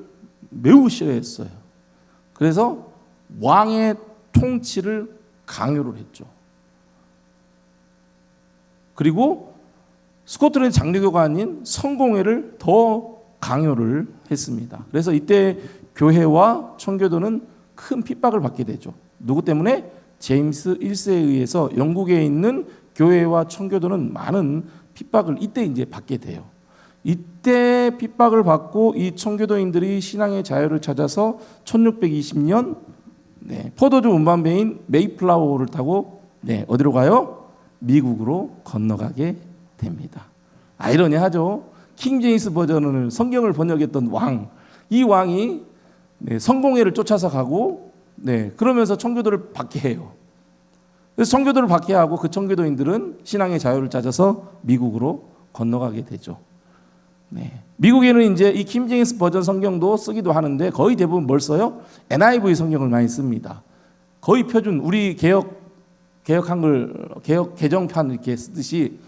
매우 싫어했어요. 그래서 왕의 통치를 강요를 했죠. 그리고 스코틀랜드 장로교가 아닌 성공회를 더 강요를 했습니다. 그래서 이때 교회와 청교도는 큰 핍박을 받게 되죠. 누구 때문에? 제임스 1세에 의해서 영국에 있는 교회와 청교도는 많은 핍박을 이때 이제 받게 돼요. 이때 핍박을 받고 이 청교도인들이 신앙의 자유를 찾아서 1620년 포도주 운반배인 메이플라워를 타고 어디로 가요? 미국으로 건너가게 됩니다. 아이러니하죠. 킹 제임스 버전을 성경을 번역했던 이 왕이 성공회를 쫓아서 가고 그러면서 청교도를 박해해요. 그래서 청교도를 박해하고 그 청교도인들은 신앙의 자유를 찾아서 미국으로 건너가게 되죠. 미국에는 이제 이 킹 제임스 버전 성경도 쓰기도 하는데 거의 대부분 뭘 써요? NIV 성경을 많이 씁니다. 거의 표준 우리 개혁 한글 개혁 개정판 이렇게 쓰듯이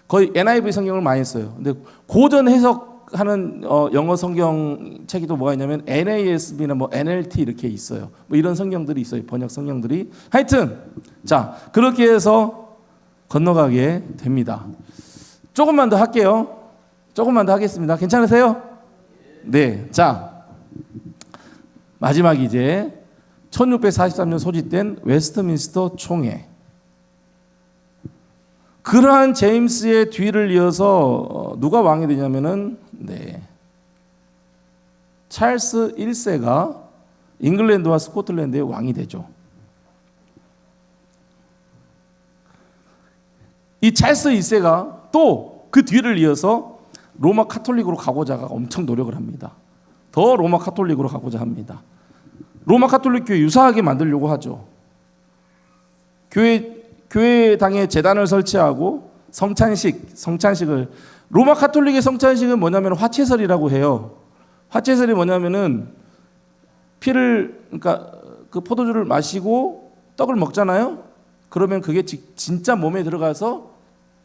거의 NIV 성경을 많이 써요. 근데 고전 해석하는 영어 성경 책이 또 뭐가 있냐면 NASB나 뭐 NLT 이렇게 있어요. 뭐 이런 성경들이 있어요. 번역 성경들이. 하여튼 자 그렇게 해서 건너가게 됩니다. 조금만 더 할게요. 조금만 더 하겠습니다. 괜찮으세요? 네. 자 마지막 이제 1643년 소집된 웨스트민스터 총회. 그러한 제임스의 뒤를 이어서 누가 왕이 되냐면은 찰스 1세가 잉글랜드와 스코틀랜드의 왕이 되죠. 이 찰스 1세가 또 그 뒤를 이어서 로마 카톨릭으로 가고자 엄청 노력을 합니다. 더 로마 카톨릭으로 가고자 합니다. 로마 카톨릭 교회 유사하게 만들려고 하죠. 교회당에 제단을 설치하고 성찬식을 로마 카톨릭의 성찬식은 뭐냐면 화채설이라고 해요. 화채설이 뭐냐면은 그러니까 그 포도주를 마시고 떡을 먹잖아요. 그러면 그게 진짜 몸에 들어가서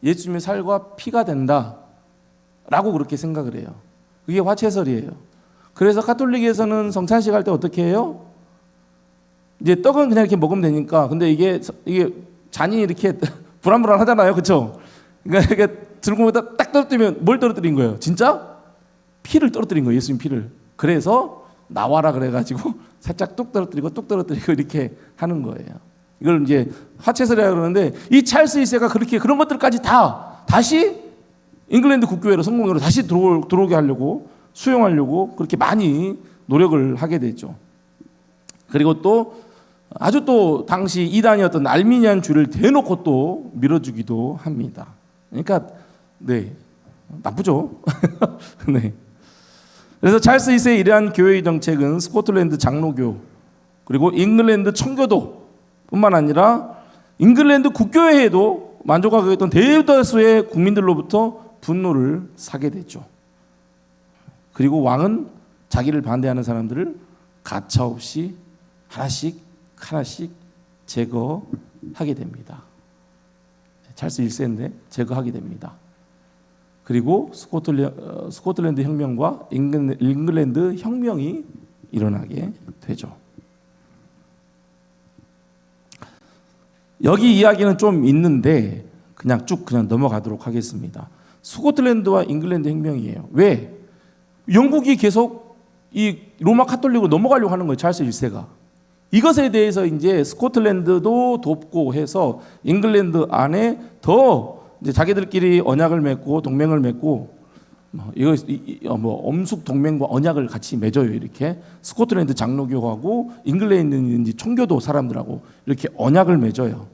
예수님의 살과 피가 된다라고 그렇게 생각을 해요. 그게 화채설이에요. 그래서 카톨릭에서는 성찬식 할 때 어떻게 해요? 이제 떡은 그냥 이렇게 먹으면 되니까. 근데 이게 잔이 이렇게 불안불안하잖아요, 그렇죠? 그러니까 이렇게 들고 딱 떨어뜨리면 뭘 떨어뜨린 거예요? 진짜 피를 떨어뜨린 거예요, 예수님 피를. 그래서 나와라 그래가지고 살짝 뚝 떨어뜨리고 이렇게 하는 거예요. 이걸 이제 화채설이라고 그러는데 이 찰스 2세가 그렇게 그런 것들까지 다시 잉글랜드 국교회로 성공회로 다시 들어오게 하려고 수용하려고 그렇게 많이 노력을 하게 되죠. 그리고 또 아주 또 당시 이단이었던 알미니안주를 대놓고 또 밀어주기도 합니다. 그러니까 나쁘죠. 그래서 찰스 2세의 이러한 교회의 정책은 스코틀랜드 장로교 그리고 잉글랜드 청교도 뿐만 아니라 잉글랜드 국교회에도 만족하게 했던 대다수의 국민들로부터 분노를 사게 되죠. 그리고 왕은 자기를 반대하는 사람들을 가차없이 하나씩 제거하게 됩니다. 찰스 1세인데 제거하게 됩니다. 그리고 스코틀랜드 혁명과 잉글랜드 혁명이 일어나게 되죠. 여기 이야기는 좀 있는데 그냥 넘어가도록 하겠습니다. 스코틀랜드와 잉글랜드 혁명이에요. 왜? 영국이 계속 이 로마 카톨릭으로 넘어가려고 하는 거예요. 찰스 1세가. 이것에 대해서 이제 스코틀랜드도 돕고 해서 잉글랜드 안에 더 이제 자기들끼리 언약을 맺고 동맹을 맺고 엄숙 동맹과 언약을 같이 맺어요. 이렇게 스코틀랜드 장로교하고 잉글랜드 청교도 사람들하고 이렇게 언약을 맺어요.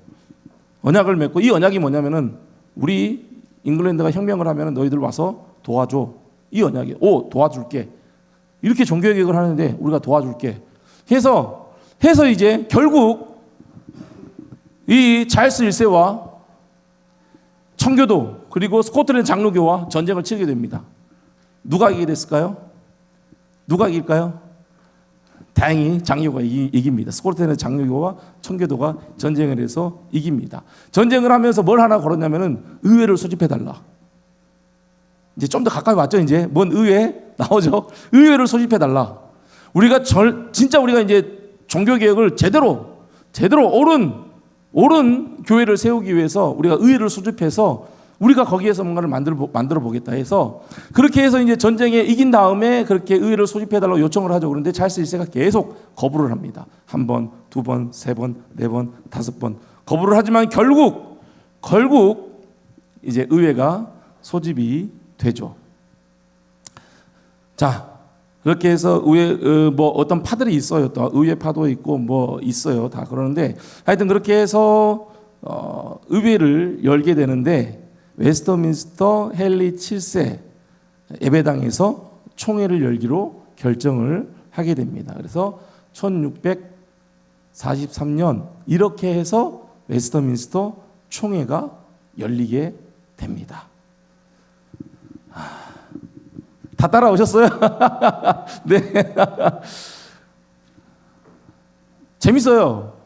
언약을 맺고 이 언약이 뭐냐면은 우리 잉글랜드가 혁명을 하면은 너희들 와서 도와줘. 이 언약이 도와줄게. 이렇게 종교개혁을 하는데 우리가 도와줄게. 해서 이제 결국 이 찰스 1세와 청교도 그리고 스코틀랜드 장로교와 전쟁을 치르게 됩니다. 누가 이기게 됐을까요? 누가 이길까요? 다행히 장로교가 이깁니다. 스코틀랜드 장로교와 청교도가 전쟁을 해서 이깁니다. 전쟁을 하면서 뭘 하나 걸었냐면은 의회를 소집해달라. 이제 좀 더 가까이 왔죠. 이제 뭔 의회 나오죠. 의회를 소집해달라. 우리가 진짜 우리가 이제 종교개혁을 제대로 옳은 교회를 세우기 위해서 우리가 의회를 소집해서 우리가 거기에서 뭔가를 만들어 보겠다 해서 그렇게 해서 이제 전쟁에 이긴 다음에 그렇게 의회를 소집해달라고 요청을 하죠. 그런데 찰스 1세가 계속 거부를 합니다. 한 번, 두 번, 세 번, 네 번, 다섯 번 거부를 하지만 결국 이제 의회가 소집이 되죠. 자, 그렇게 해서 의회 뭐 어떤 파들이 있어요. 또 의회 파도 있고 뭐 있어요. 다 그러는데 하여튼 그렇게 해서 의회를 열게 되는데 웨스터민스터 헨리 7세 예배당에서 총회를 열기로 결정을 하게 됩니다. 그래서 1643년 이렇게 해서 웨스터민스터 총회가 열리게 됩니다. 다 따라오셨어요? 네. 재밌어요.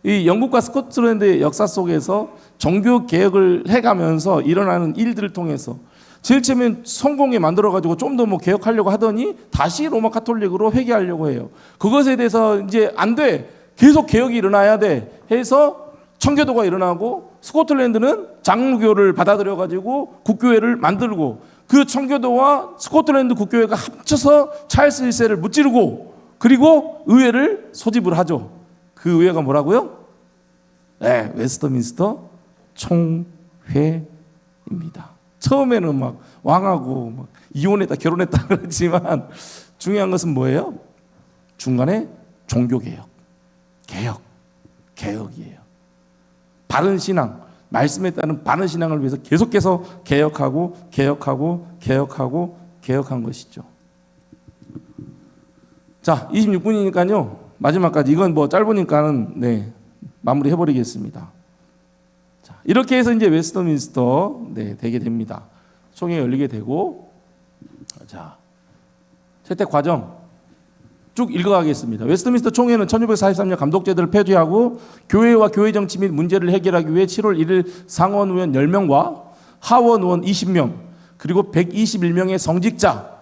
이 영국과 스코틀랜드의 역사 속에서 종교 개혁을 해가면서 일어나는 일들을 통해서 제일 처음에 성공에 만들어가지고 좀 더 뭐 개혁하려고 하더니 다시 로마 카톨릭으로 회귀하려고 해요. 그것에 대해서 이제 안 돼. 계속 개혁이 일어나야 돼. 해서 청교도가 일어나고 스코틀랜드는 장로교를 받아들여가지고 국교회를 만들고 그 청교도와 스코틀랜드 국교회가 합쳐서 찰스 1세를 무찌르고 그리고 의회를 소집을 하죠. 그 의회가 뭐라고요? 네, 웨스터민스터 총회입니다. 처음에는 막 왕하고 막 이혼했다 결혼했다 그랬지만 중요한 것은 뭐예요? 중간에 종교개혁, 개혁이에요. 바른 신앙, 말씀에 따른 바른 신앙을 위해서 계속해서 개혁한 것이죠. 자, 26분이니까요. 마지막까지 이건 뭐 짧으니까는 마무리 해버리겠습니다. 자, 이렇게 해서 이제 웨스터민스터 되게 됩니다. 총회 열리게 되고, 자, 채택 과정 쭉 읽어가겠습니다. 웨스트민스터 총회는 1643년 감독제도를 폐지하고 교회와 교회 정치 및 문제를 해결하기 위해 7월 1일 상원 의원 10명과 하원 의원 20명 그리고 121명의 성직자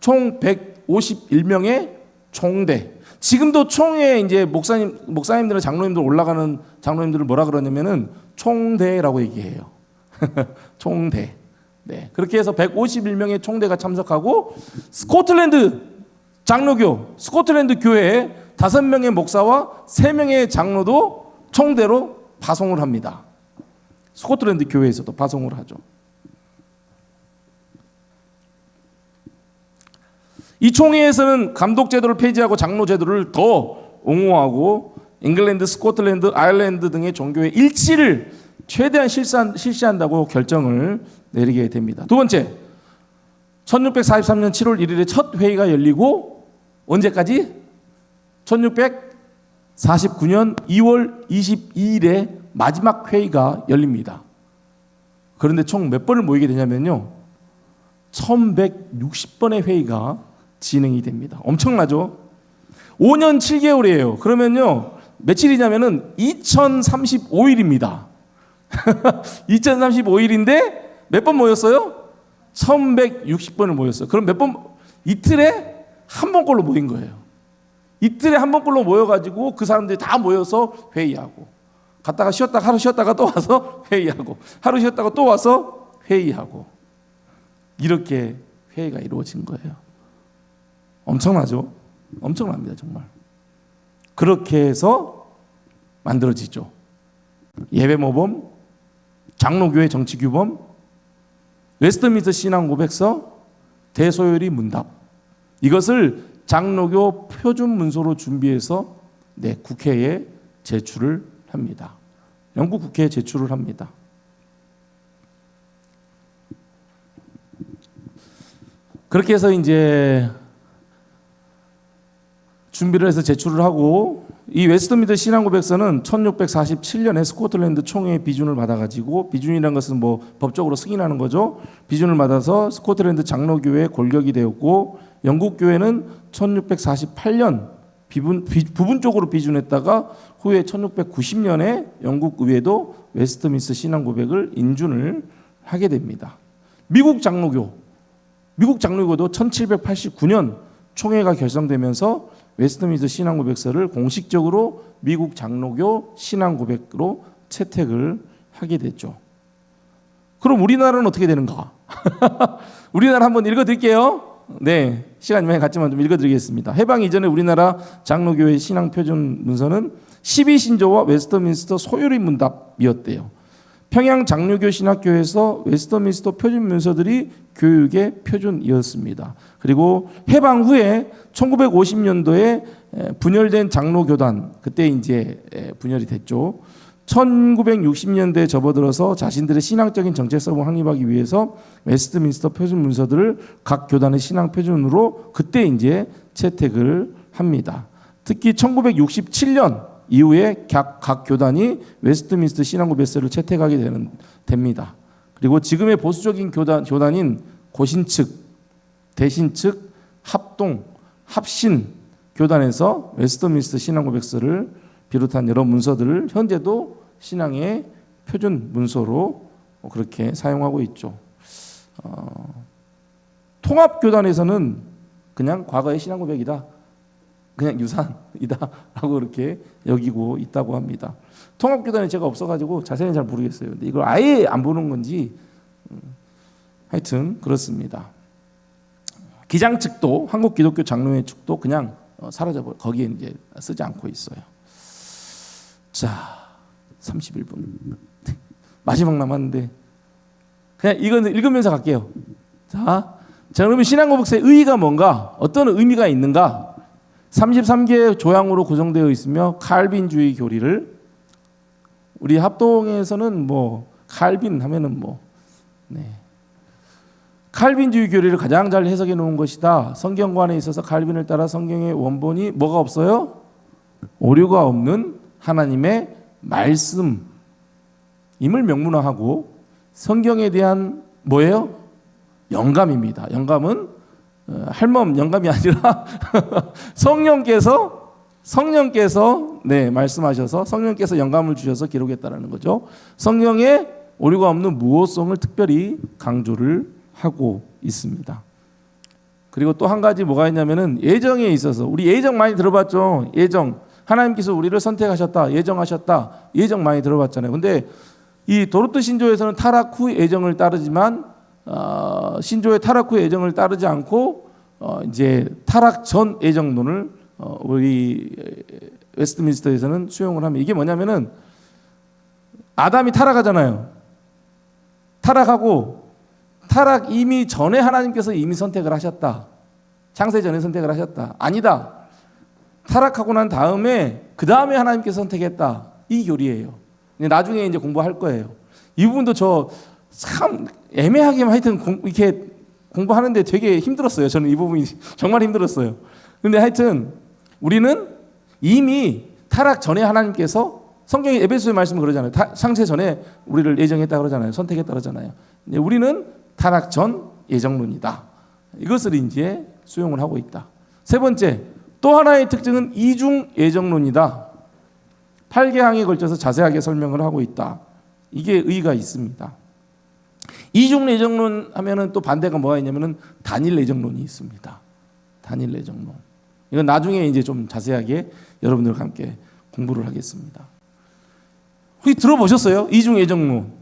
총 151명의 총대. 지금도 총회에 이제 목사님들은 장로님들 올라가는 장로님들을 뭐라 그러냐면은 총대라고 얘기해요. 총대. 네. 그렇게 해서 151명의 총대가 참석하고 스코틀랜드 장로교, 스코틀랜드 교회에 5명의 목사와 3명의 장로도 총대로 파송을 합니다. 스코틀랜드 교회에서도 파송을 하죠. 이 총회에서는 감독제도를 폐지하고 장로제도를 더 옹호하고 잉글랜드, 스코틀랜드, 아일랜드 등의 종교의 일치를 최대한 실시한다고 결정을 내리게 됩니다. 두 번째, 1643년 7월 1일에 첫 회의가 열리고 언제까지? 1649년 2월 22일에 마지막 회의가 열립니다. 그런데 총 몇 번을 모이게 되냐면요. 1160번의 회의가 진행이 됩니다. 엄청나죠? 5년 7개월이에요. 그러면요. 며칠이냐면은 2035일입니다. 2035일인데 몇 번 모였어요? 1160번을 모였어요. 그럼 몇 번? 이틀에 한 번꼴로 모인 거예요. 이틀에 한 번꼴로 모여가지고 그 사람들이 다 모여서 회의하고 갔다가 쉬었다가 하루 쉬었다가 또 와서 회의하고 하루 쉬었다가 또 와서 회의하고 이렇게 회의가 이루어진 거예요. 엄청나죠? 엄청납니다 정말. 그렇게 해서 만들어지죠. 예배모범, 장로교회 정치규범, 웨스트민스터 신앙고백서, 대소요리 문답 이것을 장로교 표준 문서로 준비해서 국회에 제출을 합니다. 영국 국회에 제출을 합니다. 그렇게 해서 이제 준비를 해서 제출을 하고 이 웨스트민스터 신앙고백서는 1647년에 스코틀랜드 총회의 비준을 받아가지고 비준이라는 것은 뭐 법적으로 승인하는 거죠. 비준을 받아서 스코틀랜드 장로교회에 골격이 되었고 영국 교회는 1648년 부분적으로 비준했다가 후에 1690년에 영국 의회도 웨스트민스터 신앙고백을 인준을 하게 됩니다. 미국 장로교도 1789년 총회가 결성되면서 웨스트민스터 신앙고백서를 공식적으로 미국 장로교 신앙고백으로 채택을 하게 됐죠. 그럼 우리나라는 어떻게 되는가? 우리나라 한번 읽어드릴게요. 네, 시간이 많이 갔지만 좀 읽어드리겠습니다. 해방 이전에 우리나라 장로교회 신앙표준 문서는 12신조와 웨스트민스터 소요리 문답이었대요. 평양 장로교 신학교에서 웨스트민스터 표준 문서들이 교육의 표준이었습니다. 그리고 해방 후에 1950년도에 분열된 장로교단, 그때 이제 분열이 됐죠. 1960년대에 접어들어서 자신들의 신앙적인 정체성을 확립하기 위해서 웨스트민스터 표준 문서들을 각 교단의 신앙 표준으로 그때 이제 채택을 합니다. 특히 1967년 이후에 각 교단이 웨스트민스터 신앙고 몇 세를 채택하게 됩니다. 그리고 지금의 보수적인 교단인 고신측, 대신측, 합동, 합신 교단에서 웨스트민스터 신앙고 백서를 비롯한 여러 문서들을 현재도 신앙의 표준 문서로 그렇게 사용하고 있죠. 통합교단에서는 그냥 과거의 신앙 고백이다, 그냥 유산이다라고 그렇게 여기고 있다고 합니다. 통합교단에 제가 없어가지고 자세히는 잘 모르겠어요. 근데 이걸 아예 안 보는 건지 하여튼 그렇습니다. 기장 측도 한국기독교 장로회 측도 그냥 사라져버려. 거기에 이제 쓰지 않고 있어요. 자, 31분 마지막 남았는데 그냥 이건 읽으면서 갈게요. 자, 그러면 신앙고백서의 의의가 뭔가, 어떤 의미가 있는가? 33개의 조항으로 구성되어 있으며 칼빈주의 교리를, 우리 합동에서는 뭐 칼빈 하면은 칼빈주의 교리를 가장 잘 해석해 놓은 것이다. 성경관에 있어서 칼빈을 따라 성경의 원본이 뭐가 없어요? 오류가 없는 하나님의 말씀임을 명문화하고, 성경에 대한 뭐예요? 영감입니다. 영감은 영감이 아니라 성령께서 말씀하셔서 성령께서 영감을 주셔서 기록했다라는 거죠. 성경에 오류가 없는 무오성을 특별히 강조를 하고 있습니다. 그리고 또 한 가지 뭐가 있냐면은 예정에 있어서, 우리 예정 많이 들어봤죠. 예정, 하나님께서 우리를 선택하셨다, 예정하셨다, 예정 많이 들어봤잖아요. 근데 이 도르트 신조에서는 타락 후 예정을 따르지만 신조의 타락 후 예정을 따르지 않고 이제 타락 전 예정론을 우리 웨스트민스터에서는 수용을 하면, 이게 뭐냐면은 아담이 타락하잖아요. 타락하고 타락 이미 전에 하나님께서 이미 선택을 하셨다. 창세 전에 선택을 하셨다. 아니다. 타락하고 난 다음에 그 다음에 하나님께서 선택했다. 이 교리예요. 나중에 이제 공부할 거예요. 이 부분도 저 참 애매하게 하여튼 이렇게 공부하는데 되게 힘들었어요. 저는 이 부분이 정말 힘들었어요. 근데 하여튼 우리는 이미 타락 전에 하나님께서, 성경에 에베소의 말씀은 그러잖아요. 창세 전에 우리를 예정했다 그러잖아요. 선택했다 그러잖아요. 근데 우리는 타락 전 예정론이다. 이것을 이제 수용을 하고 있다. 세 번째, 또 하나의 특징은 이중 예정론이다. 8개항에 걸쳐서 자세하게 설명을 하고 있다. 이게 의의가 있습니다. 이중 예정론 하면은 또 반대가 뭐가 있냐면은 단일 예정론이 있습니다. 단일 예정론. 이건 나중에 이제 좀 자세하게 여러분들과 함께 공부를 하겠습니다. 혹시 들어보셨어요? 이중 예정론,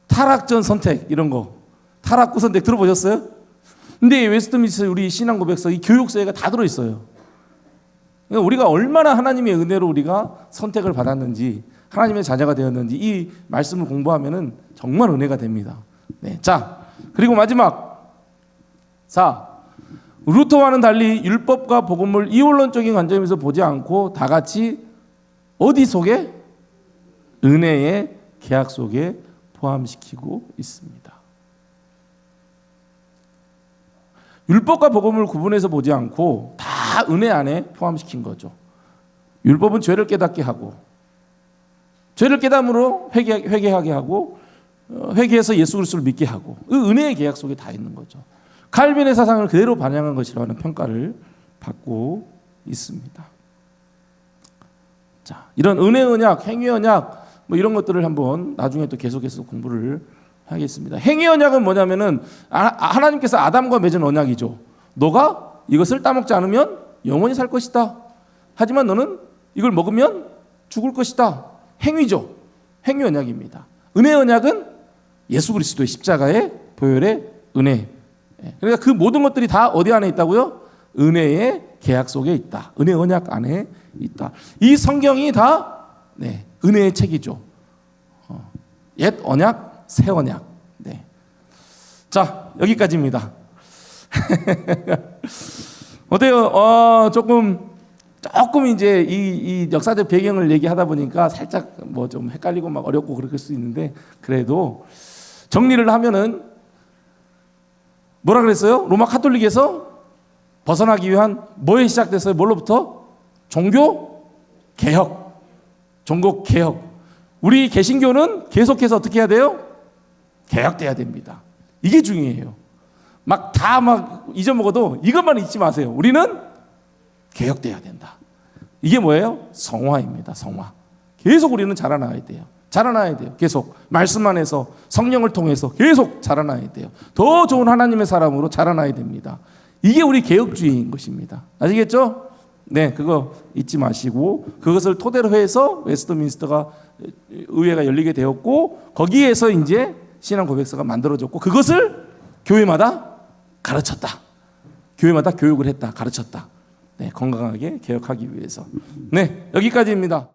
타락 전 선택 이런 거, 타락 후 선택 들어보셨어요? 근데 웨스트민스터 우리 신앙 고백서 이 교육서에가 다 들어 있어요. 그러니까 우리가 얼마나 하나님의 은혜로 우리가 선택을 받았는지, 하나님의 자녀가 되었는지 이 말씀을 공부하면은 정말 은혜가 됩니다. 네. 자, 그리고 마지막 4. 루터와는 달리 율법과 복음을 이원론적인 관점에서 보지 않고 다 같이 어디 속에? 은혜의 계약 속에 포함시키고 있습니다. 율법과 복음을 구분해서 보지 않고 다 은혜 안에 포함시킨 거죠. 율법은 죄를 깨닫게 하고, 죄를 깨닫음으로 회개하게 하고, 회개해서 예수 그리스도를 믿게 하고, 그 은혜의 계약 속에 다 있는 거죠. 칼빈의 사상을 그대로 반영한 것이라는 평가를 받고 있습니다. 자, 이런 은혜 언약, 행위 언약 이런 것들을 한번 나중에 또 계속해서 공부를 하겠습니다. 행위 언약은 뭐냐면은 하나님께서 아담과 맺은 언약이죠. 너가 이것을 따먹지 않으면 영원히 살 것이다. 하지만 너는 이걸 먹으면 죽을 것이다. 행위죠. 행위 언약입니다. 은혜 언약은 예수 그리스도의 십자가의 보혈의 은혜. 그러니까 그 모든 것들이 다 어디 안에 있다고요? 은혜의 계약 속에 있다. 은혜 언약 안에 있다. 이 성경이 다 은혜의 책이죠. 옛 언약, 새 언약. 네. 자, 여기까지입니다. 어때요? 조금 이제 이 역사적 배경을 얘기하다 보니까 살짝 뭐 좀 헷갈리고 막 어렵고 그럴 수 있는데, 그래도 정리를 하면은 뭐라 그랬어요? 로마 카톨릭에서 벗어나기 위한 뭐에 시작됐어요? 뭘로부터? 종교 개혁. 종교 개혁. 우리 개신교는 계속해서 어떻게 해야 돼요? 개혁돼야 됩니다. 이게 중요해요. 막 다 막 잊어먹어도 이것만 잊지 마세요. 우리는 개혁돼야 된다. 이게 뭐예요? 성화입니다. 성화. 계속 우리는 자라나야 돼요. 자라나야 돼요. 계속 말씀 안에서 성령을 통해서 계속 자라나야 돼요. 더 좋은 하나님의 사람으로 자라나야 됩니다. 이게 우리 개혁주의인 것입니다. 아시겠죠? 네, 그거 잊지 마시고, 그것을 토대로 해서 웨스트민스터가 의회가 열리게 되었고, 거기에서 이제 신앙 고백서가 만들어졌고, 그것을 교회마다 가르쳤다. 교회마다 교육을 했다. 가르쳤다. 네, 건강하게 개혁하기 위해서. 네, 여기까지입니다.